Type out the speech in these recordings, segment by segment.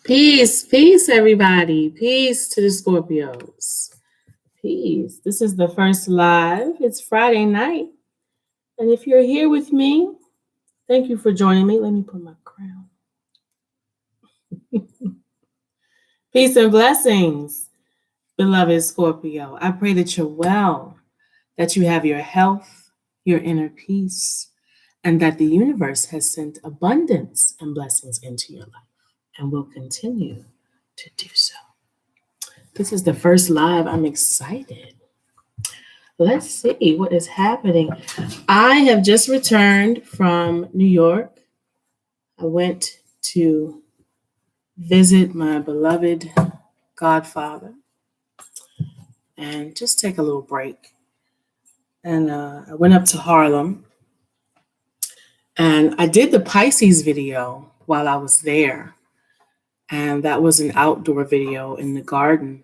Peace, peace, everybody. Peace to the Scorpios. Peace. This is the first live. It's Friday night. And if you're here with me, thank you for joining me. Let me put my crown. Peace and blessings, beloved Scorpio. I pray that you're well, that you have your health, your inner peace, and that the universe has sent abundance and blessings into your life and will continue to do so. This is the first live. I'm excited. Let's see what is happening. I have just returned from New York. I went to visit my beloved godfather and just take a little break. And I went up to Harlem and I did the Pisces video while I was there. And that was an outdoor video in the garden.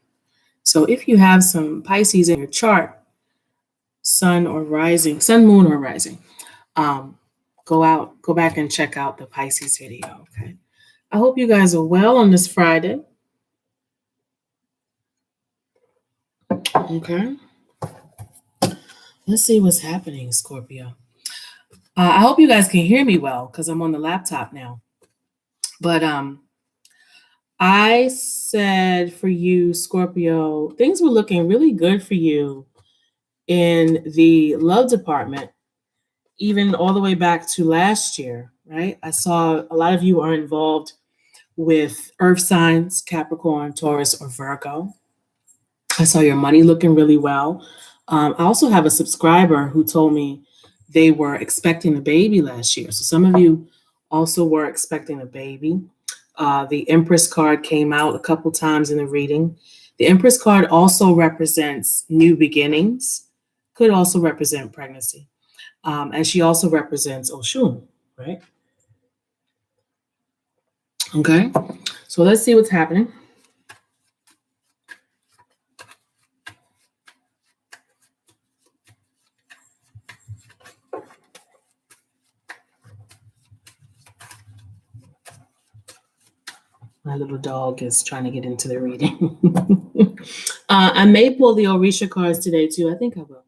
So if you have some Pisces in your chart, sun, moon, or rising, go back and check out the Pisces video. Okay. I hope you guys are well on this Friday. Okay. Let's see what's happening, Scorpio. I hope you guys can hear me well because I'm on the laptop now. But I said for you, Scorpio, things were looking really good for you in the love department, even all the way back to last year, right? I saw a lot of you are involved with earth signs, Capricorn, Taurus, or Virgo. I saw your money looking really well. I also have a subscriber who told me they were expecting a baby last year. So some of you also were expecting a baby. The Empress card came out a couple times in the reading. The Empress card also represents new beginnings, could also represent pregnancy. And she also represents Oshun, right? Okay, so let's see what's happening. My little dog is trying to get into the reading. I may pull the Orisha cards today too. I think I will.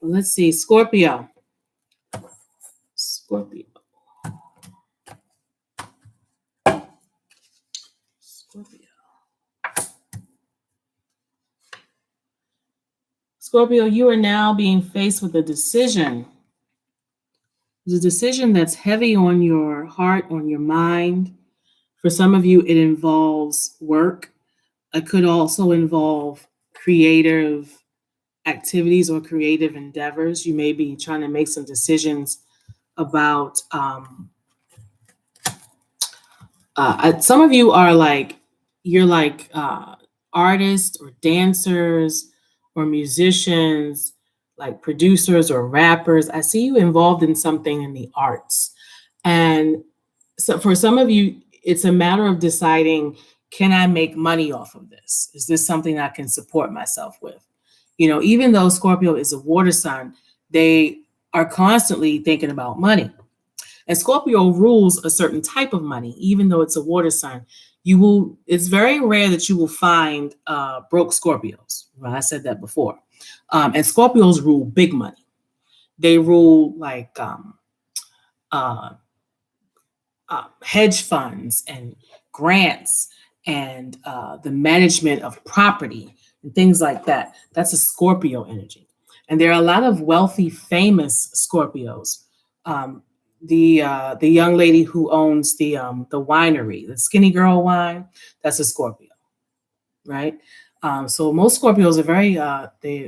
But let's see. Scorpio. Scorpio. Scorpio, you are now being faced with a decision. It's a decision that's heavy on your heart, on your mind. For some of you, it involves work. It could also involve creative activities or creative endeavors. You may be trying to make some decisions about some of you are like, you're like artists or dancers or musicians, like producers or rappers. I see you involved in something in the arts. And so for some of you, it's a matter of deciding, can I make money off of this? Is this something I can support myself with? You know, even though Scorpio is a water sign, they are constantly thinking about money. And Scorpio rules a certain type of money, even though it's a water sign. It's very rare that you will find broke Scorpios. Well, I said that before. And Scorpios rule big money. They rule like hedge funds and grants and the management of property and things like that. That's a Scorpio energy. And there are a lot of wealthy, famous Scorpios. The young lady who owns the winery, the Skinny Girl wine, that's a Scorpio, right? So most Scorpios are very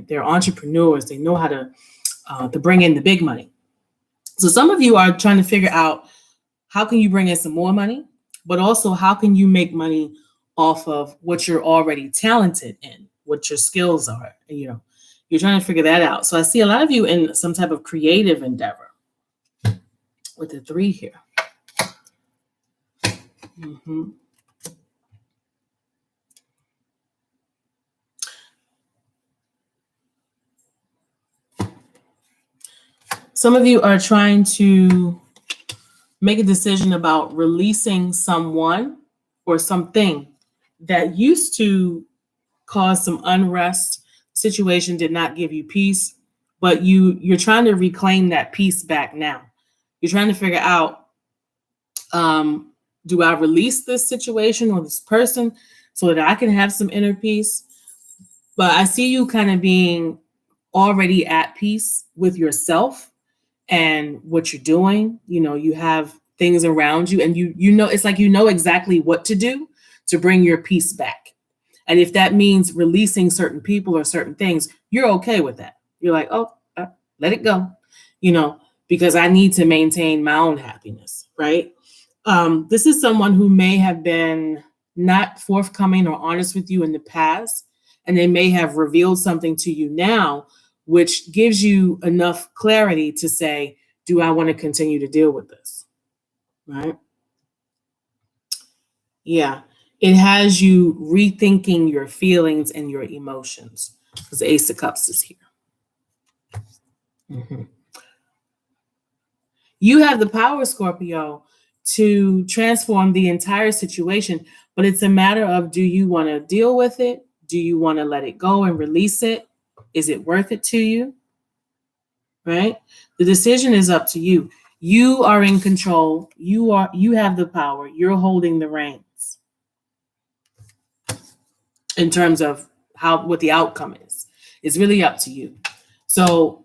they're entrepreneurs. They know how to bring in the big money. So some of you are trying to figure out how can you bring in some more money, but also how can you make money off of what you're already talented in, what your skills are. You know, you're trying to figure that out. So I see a lot of you in some type of creative endeavor with the 3 here. Mm-hmm. Some of you are trying to make a decision about releasing someone or something that used to cause some unrest. Situation did not give you peace, but you're trying to reclaim that peace back now. You're trying to figure out, um, do I release this situation or this person so that I can have some inner peace? But I see you kind of being already at peace with yourself and what you're doing. You know, you have things around you, and you know, it's like you know exactly what to do to bring your peace back. And if that means releasing certain people or certain things, you're okay with that. You're like, oh, let it go, you know, because I need to maintain my own happiness, right? This is someone who may have been not forthcoming or honest with you in the past, and they may have revealed something to you now, which gives you enough clarity to say, do I want to continue to deal with this? Right? Yeah. It has you rethinking your feelings and your emotions because the Ace of Cups is here. Mhm. You have the power, Scorpio, to transform the entire situation, but it's a matter of, do you want to deal with it? Do you want to let it go and release it? Is it worth it to you? Right? The decision is up to you. You are in control. You have the power. You're holding the reins in terms of what the outcome is. It's really up to you. So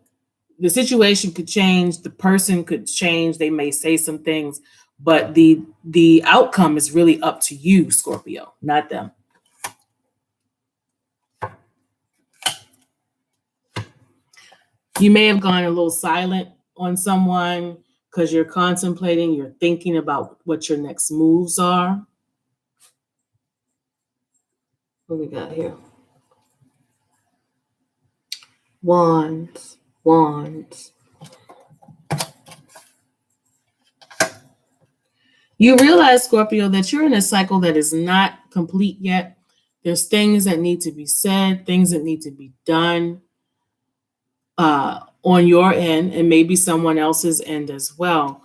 the situation could change, the person could change, they may say some things, but the outcome is really up to you, Scorpio, not them. You may have gone a little silent on someone because you're contemplating, you're thinking about what your next moves are. What we got here? Wands, wands. You realize, Scorpio, that you're in a cycle that is not complete yet. There's things that need to be said, things that need to be done on your end, and maybe someone else's end as well.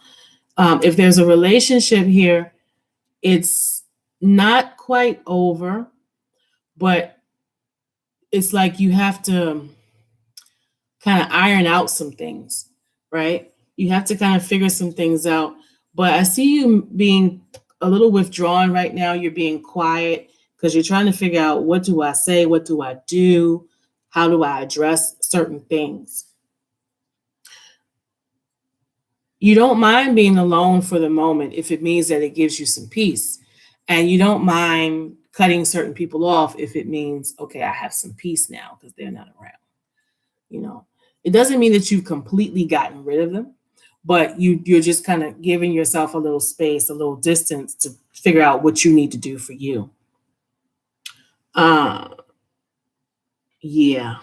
If there's a relationship here, it's not quite over, but it's like you have to kind of iron out some things, right? You have to kind of figure some things out. But I see you being a little withdrawn right now. You're being quiet because you're trying to figure out, what do I say? What do I do? How do I address certain things? You don't mind being alone for the moment if it means that it gives you some peace. And you don't mind cutting certain people off if it means, okay, I have some peace now because they're not around. You know, it doesn't mean that you've completely gotten rid of them, but you're just kind of giving yourself a little space, a little distance to figure out what you need to do for you. Uh, yeah.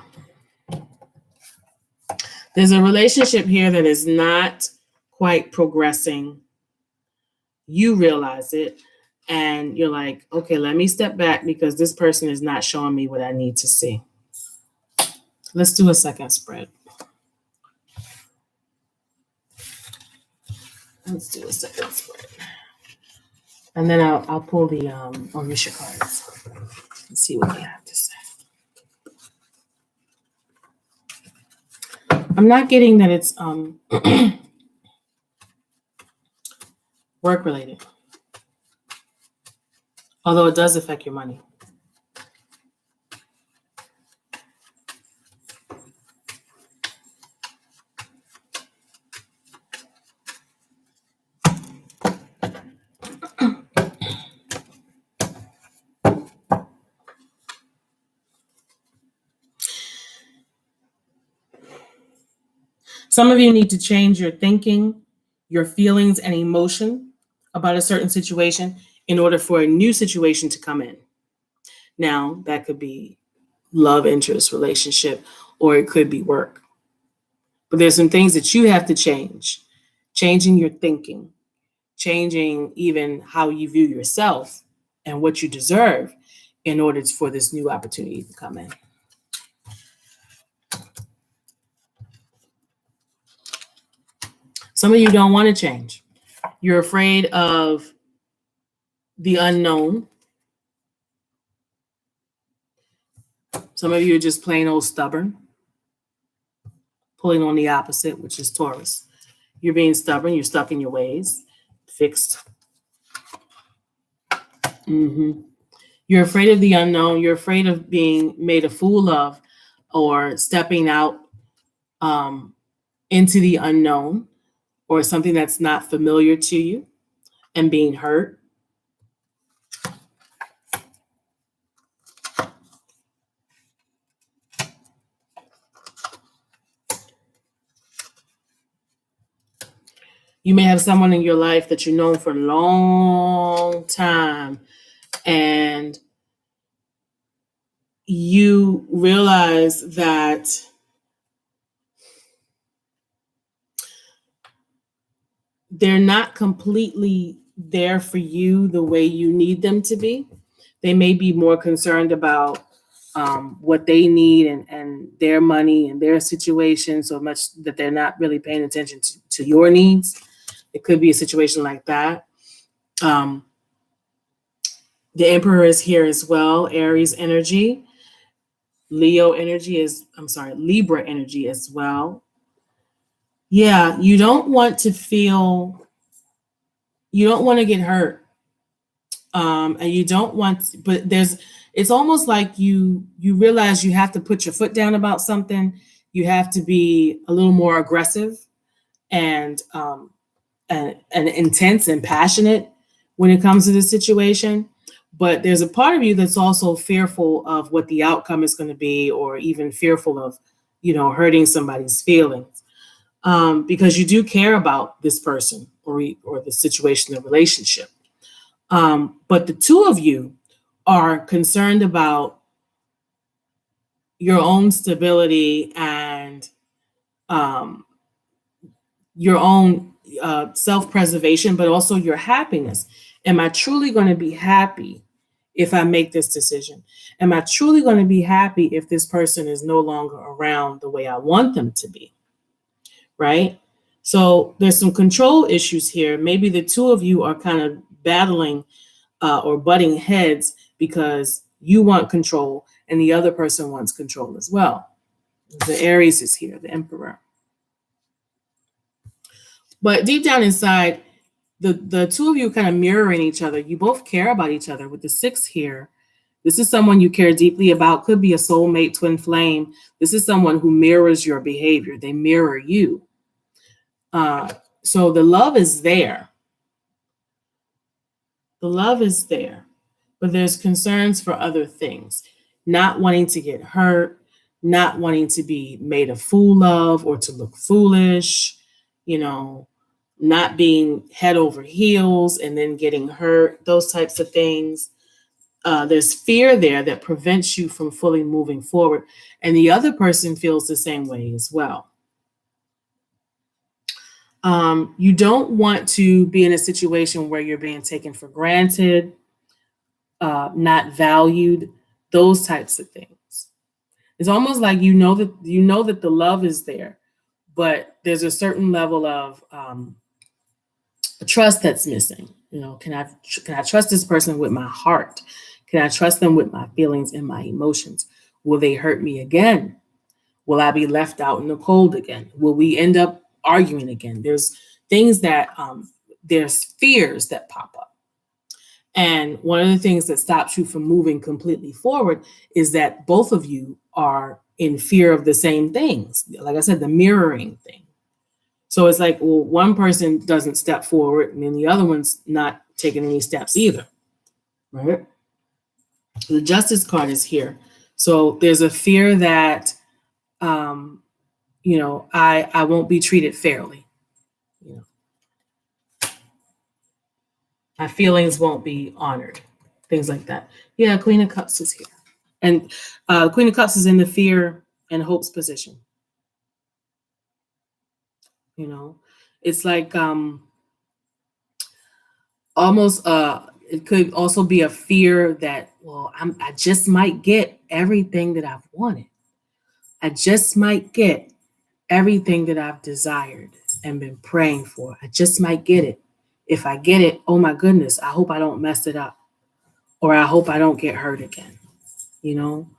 There's a relationship here that is not quite progressing. You realize it, and you're like, okay, let me step back because this person is not showing me what I need to see. Let's do a second spread. Let's do a second spread. And then I'll pull the Orisha cards and see what they have to say. I'm not getting that it's work related, although it does affect your money. Some of you need to change your thinking, your feelings, and emotion about a certain situation in order for a new situation to come in. Now, that could be love interest, relationship, or it could be work. But there's some things that you have to change. Changing your thinking, changing even how you view yourself and what you deserve in order for this new opportunity to come in. Some of you don't want to change. You're afraid of the unknown. Some of you are just plain old stubborn, pulling on the opposite, which is Taurus. You're being stubborn. You're stuck in your ways. Fixed. You're afraid of the unknown. You're afraid of being made a fool of or stepping out into the unknown or something that's not familiar to you and being hurt. You may have someone in your life that you've known for a long time, and you realize that they're not completely there for you the way you need them to be. They may be more concerned about what they need and their money and their situation so much that they're not really paying attention to your needs. It could be a situation like that. The Emperor is here as well. Aries energy. Libra energy as well. Yeah, you don't want to get hurt. And you don't want, but it's almost like you realize you have to put your foot down about something. You have to be a little more aggressive and intense and passionate when it comes to this situation. But there's a part of you that's also fearful of what the outcome is going to be, or even fearful of, hurting somebody's feelings, because you do care about this person or the situation, the relationship. But the two of you are concerned about your own stability and your own self-preservation, but also your happiness. Am I truly going to be happy if I make this decision? Am I truly going to be happy if this person is no longer around the way I want them to be? Right? So there's some control issues here. Maybe the two of you are kind of battling or butting heads because you want control and the other person wants control as well. The Aries is here, the Emperor. But deep down inside, the two of you are kind of mirroring each other. You both care about each other. With the 6 here, this is someone you care deeply about. Could be a soulmate, twin flame. This is someone who mirrors your behavior. They mirror you. So the love is there. The love is there. But there's concerns for other things. Not wanting to get hurt, not wanting to be made a fool of or to look foolish, not being head over heels and then getting hurt, those types of things. There's fear there that prevents you from fully moving forward. And the other person feels the same way as well. You don't want to be in a situation where you're being taken for granted, not valued, those types of things. It's almost like you know that the love is there, but there's a certain level of trust that's missing. Can I trust this person with my heart? Can I trust them with my feelings and my emotions? Will they hurt me again? Will I be left out in the cold again? Will we end up arguing again? There's things that there's fears that pop up. And one of the things that stops you from moving completely forward is that both of you are in fear of the same things. Like I said, the mirroring thing. So it's like, well, one person doesn't step forward and then the other one's not taking any steps either, right? The Justice card is here. So there's a fear that, I won't be treated fairly. My feelings won't be honored, things like that. Yeah, Queen of Cups is here. And Queen of Cups is in the fear and hopes position. It's like almost it could also be a fear that, well, I just might get everything that I've wanted. I just might get everything that I've desired and been praying for. I just might get it. If I get it, oh my goodness, I hope I don't mess it up, or I hope I don't get hurt again. You know,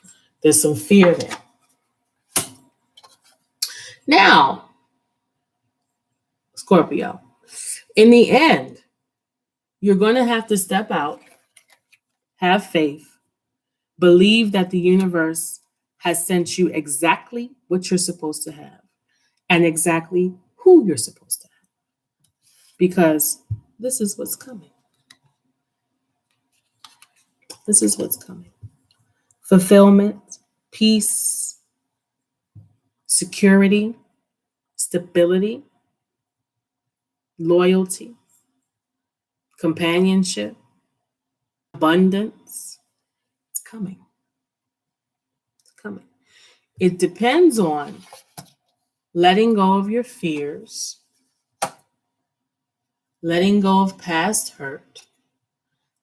there's some fear there. Now, Scorpio, in the end, you're going to have to step out, have faith, believe that the universe has sent you exactly what you're supposed to have and exactly who you're supposed to have, because this is what's coming. This is what's coming. Fulfillment, peace, security, stability, loyalty, companionship, abundance. It's coming. It's coming. It depends on letting go of your fears, letting go of past hurt,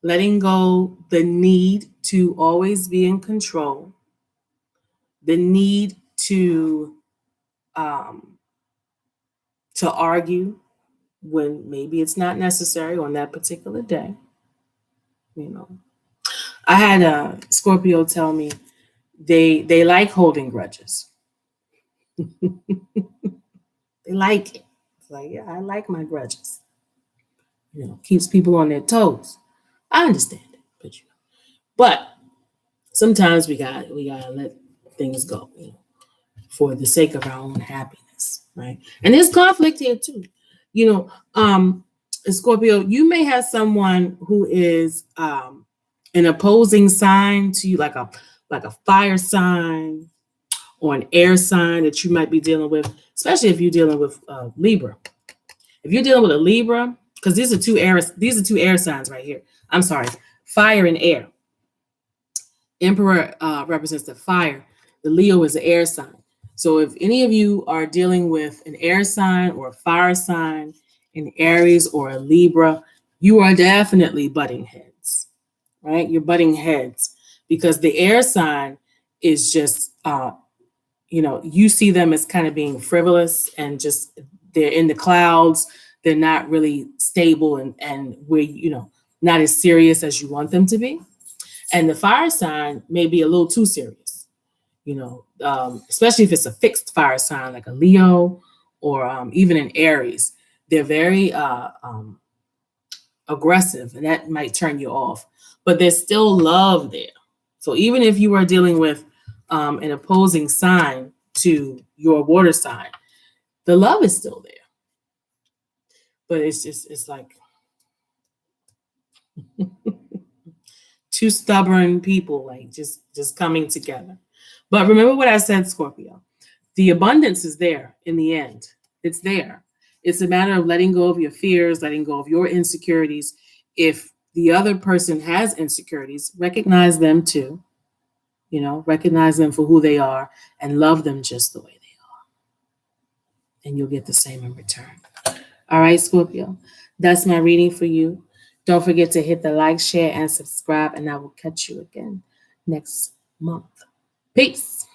letting go the need to always be in control, the need to argue when maybe it's not necessary on that particular day. You know, I had a Scorpio tell me they like holding grudges. They like it. It's like, yeah, I like my grudges. You know, keeps people on their toes. I understand it, but sometimes we gotta let things go, you know, for the sake of our own happiness, right? And there's conflict here too. You know, Scorpio, you may have someone who is an opposing sign to you, like a fire sign or an air sign that you might be dealing with, especially if you're dealing with Libra. If you're dealing with a Libra, because these are two air signs right here. I'm sorry, fire and air. Emperor represents the fire. The Leo is the air sign. So if any of you are dealing with an air sign or a fire sign, an Aries or a Libra, you are definitely butting heads, right? You're butting heads because the air sign is just, you see them as kind of being frivolous and just they're in the clouds. They're not really stable and we're, not as serious as you want them to be. And the fire sign may be a little too serious, especially if it's a fixed fire sign like a Leo or even an Aries. They're very aggressive, and that might turn you off. But there's still love there. So even if you are dealing with an opposing sign to your water sign, the love is still there. But it's like two stubborn people, like just coming together. But remember what I said, Scorpio. The abundance is there in the end. It's there. It's a matter of letting go of your fears, letting go of your insecurities. If the other person has insecurities, recognize them too. Recognize them for who they are and love them just the way they are. And you'll get the same in return. All right, Scorpio. That's my reading for you. Don't forget to hit the like, share, and subscribe, and I will catch you again next month. Peace.